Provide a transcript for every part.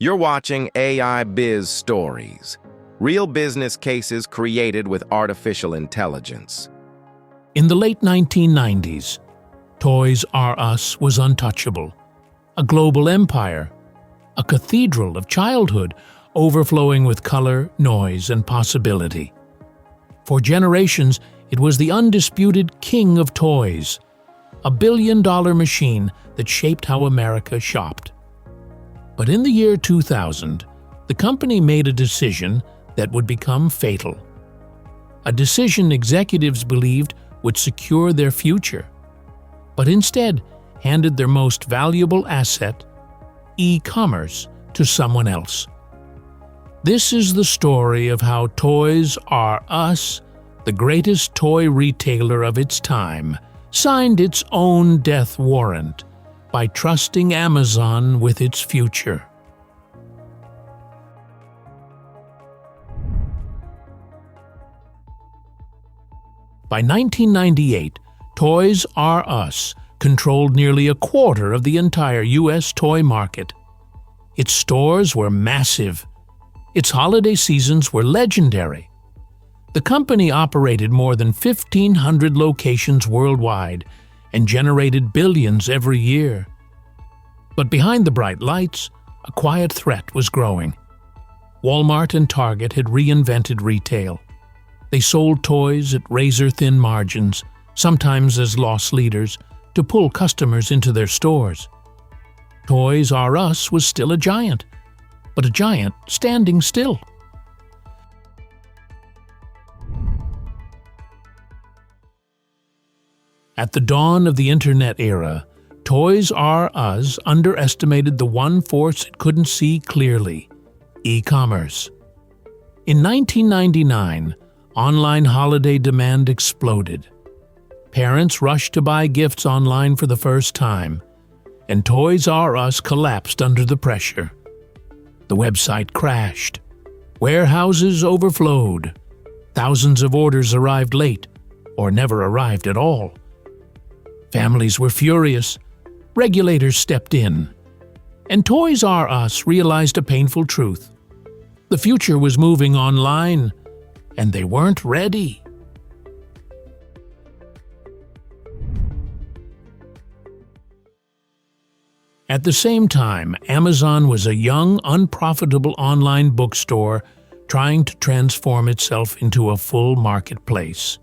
You're watching AI Biz Stories, real business cases created with artificial intelligence. In the late 1990s, Toys R Us was untouchable, a global empire, a cathedral of childhood overflowing with color, noise, and possibility. For generations, it was the undisputed king of toys, a billion-dollar machine that shaped how America shopped. But in the year 2000, the company made a decision that would become fatal. A decision executives believed would secure their future, but instead handed their most valuable asset, e-commerce, to someone else. This is the story of how Toys R Us, the greatest toy retailer of its time, signed its own death warrant by trusting Amazon with its future. By 1998, Toys R Us controlled nearly a quarter of the entire U.S. toy market. Its stores were massive. Its holiday seasons were legendary. The company operated more than 1,500 locations worldwide and generated billions every year. But behind the bright lights, a quiet threat was growing. Walmart and Target had reinvented retail. They sold toys at razor-thin margins, sometimes as loss leaders, to pull customers into their stores. Toys R Us was still a giant, but a giant standing still. At the dawn of the Internet era, Toys R Us underestimated the one force it couldn't see clearly: e-commerce. In 1999, online holiday demand exploded. Parents rushed to buy gifts online for the first time, and Toys R Us collapsed under the pressure. The website crashed. Warehouses overflowed. Thousands of orders arrived late, or never arrived at all. Families were furious. Regulators stepped in. And Toys R Us realized a painful truth. The future was moving online, and they weren't ready. At the same time, Amazon was a young, unprofitable online bookstore trying to transform itself into a full marketplace.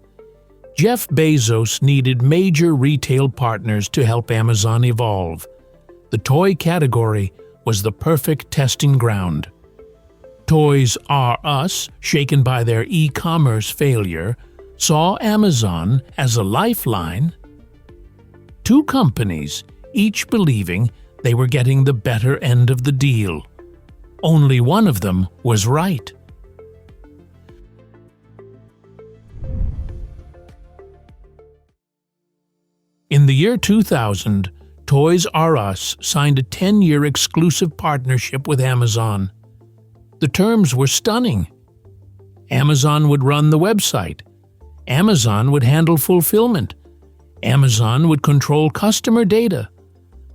Jeff Bezos needed major retail partners to help Amazon evolve. The toy category was the perfect testing ground. Toys R Us, shaken by their e-commerce failure, saw Amazon as a lifeline. Two companies, each believing they were getting the better end of the deal. Only one of them was right. In the year 2000, Toys R Us signed a 10-year exclusive partnership with Amazon. The terms were stunning. Amazon would run the website. Amazon would handle fulfillment. Amazon would control customer data.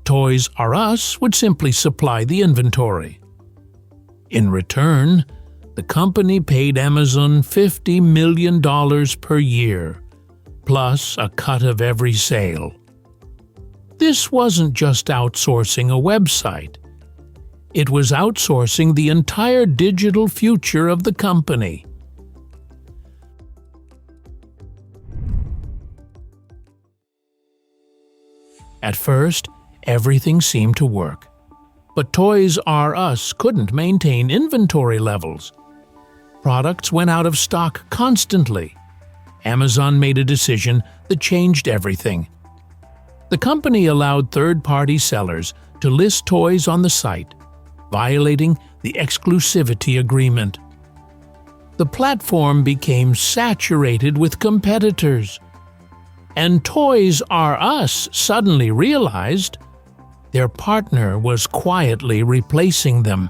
Toys R Us would simply supply the inventory. In return, the company paid Amazon $50 million per year, plus a cut of every sale. This wasn't just outsourcing a website. It was outsourcing the entire digital future of the company. At first, everything seemed to work. But Toys R Us couldn't maintain inventory levels. Products went out of stock constantly. Amazon made a decision that changed everything. The company allowed third-party sellers to list toys on the site, violating the exclusivity agreement. The platform became saturated with competitors. And Toys R Us suddenly realized their partner was quietly replacing them.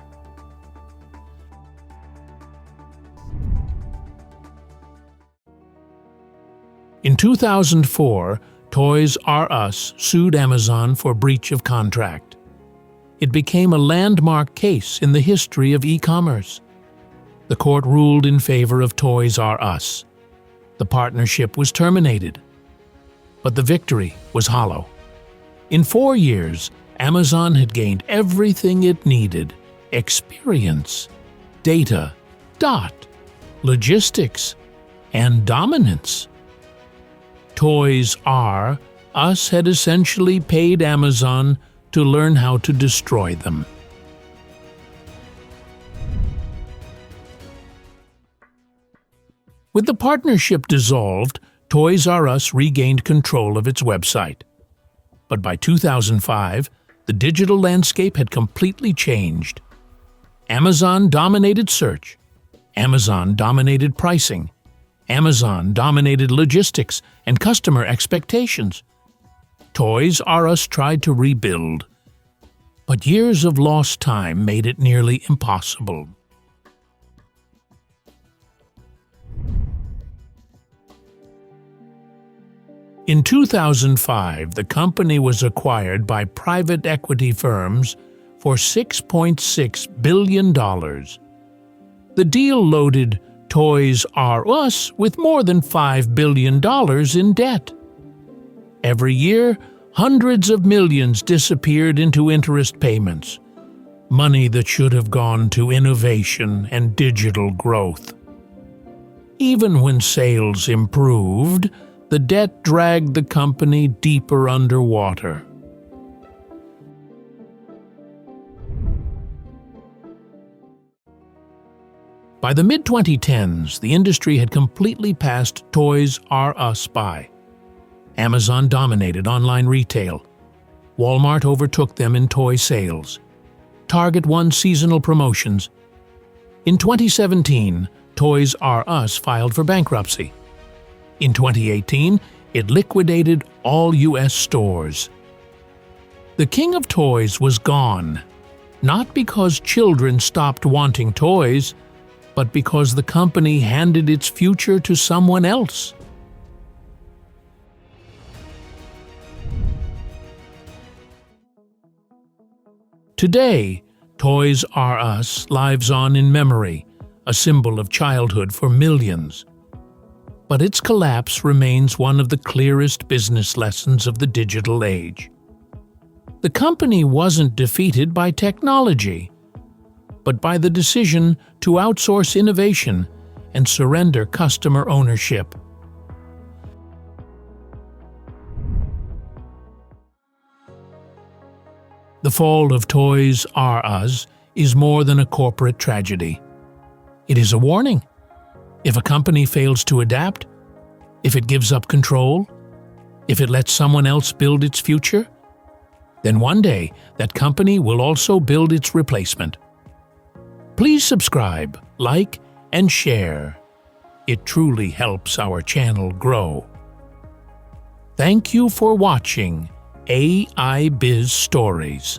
In 2004, Toys R Us sued Amazon for breach of contract. it became a landmark case in the history of e-commerce. The court ruled in favor of Toys R Us. The partnership was terminated. But the victory was hollow. In 4 years, Amazon had gained everything it needed: experience, data, logistics, and dominance. Toys R Us had essentially paid Amazon to learn how to destroy them. With the partnership dissolved, Toys R Us regained control of its website. But by 2005, the digital landscape had completely changed. Amazon dominated search. Amazon dominated pricing. Amazon dominated logistics and customer expectations. Toys R Us tried to rebuild, but years of lost time made it nearly impossible. In 2005, the company was acquired by private equity firms for $6.6 billion. The deal loaded Toys R Us with more than $5 billion in debt. Every year, hundreds of millions disappeared into interest payments, money that should have gone to innovation and digital growth. Even when sales improved, the debt dragged the company deeper underwater. By the mid-2010s, the industry had completely passed Toys R Us by. Amazon dominated online retail. Walmart overtook them in toy sales. Target won seasonal promotions. In 2017, Toys R Us filed for bankruptcy. In 2018, it liquidated all U.S. stores. The king of toys was gone, not because children stopped wanting toys, but because the company handed its future to someone else. Today, Toys R Us lives on in memory, a symbol of childhood for millions. But its collapse remains one of the clearest business lessons of the digital age. The company wasn't defeated by technology, but by the decision to outsource innovation and surrender customer ownership. The fall of Toys R Us is more than a corporate tragedy. It is a warning. If a company fails to adapt, if it gives up control, if it lets someone else build its future, then one day that company will also build its replacement. Please subscribe, like, and share. It truly helps our channel grow. Thank you for watching AI Biz Stories.